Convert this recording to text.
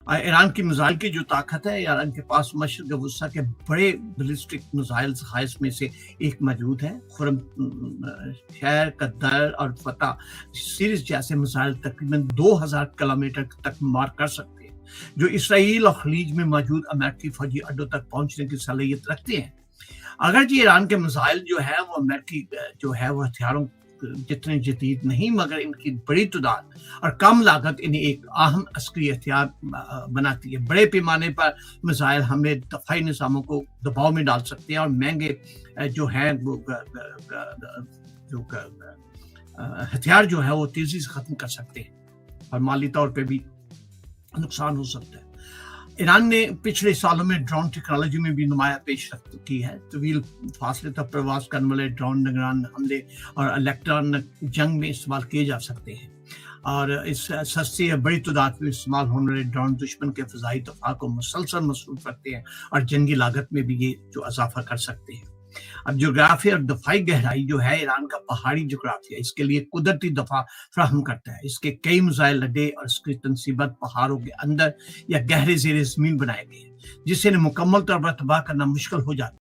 ایران کی میزائل کی جو طاقت ہے، ایران کے پاس مشرق وسطیٰ کے بڑے بیلسٹک میزائل ذخائر میں سے ایک موجود ہے۔ خرم شہر، قدر اور فتح سیریز جیسے میزائل تقریباً 2000 کلومیٹر تک مار کر سکتے ہیں، جو اسرائیل اور خلیج میں موجود امریکی فوجی اڈوں تک پہنچنے کی صلاحیت رکھتے ہیں۔ اگرچہ ایران کے میزائل جو ہے وہ امریکی جو ہے وہ ہتھیاروں جتنے جدید نہیں، مگر ان کی بڑی تعداد اور کم لاگت انہیں ایک اہم عسکری ہتھیار بناتی ہے۔ بڑے پیمانے پر میزائل حملے دفاعی نظاموں کو دباؤ میں ڈال سکتے ہیں اور مہنگے جو ہیں وہ ہتھیار جو ہے وہ تیزی سے ختم کر سکتے ہیں اور مالی طور پہ بھی نقصان ہو سکتا ہے۔ ایران نے پچھلے سالوں میں ڈرون ٹیکنالوجی میں بھی نمایاں پیش رفت کی ہے۔ طویل فاصلے تک پرواز کرنے والے ڈرون نگران حملے اور الیکٹرانک جنگ میں استعمال کیے جا سکتے ہیں، اور اس سستی یا بڑی تعداد میں استعمال ہونے والے ڈرون دشمن کے فضائی دفاع کو مسلسل مصروف رکھتے ہیں اور جنگی لاگت میں بھی یہ جو اضافہ کر سکتے ہیں۔ اب جغرافیہ اور دفاعی گہرائی جو ہے، ایران کا پہاڑی جغرافیہ اس کے لیے قدرتی دفاع فراہم کرتا ہے۔ اس کے کئی میزائل اڈے اور اس کی تنصیبات پہاڑوں کے اندر یا گہرے زیر زمین بنائے گئے ہیں، جس سے انہیں مکمل طور پر تباہ کرنا مشکل ہو جاتا ہے۔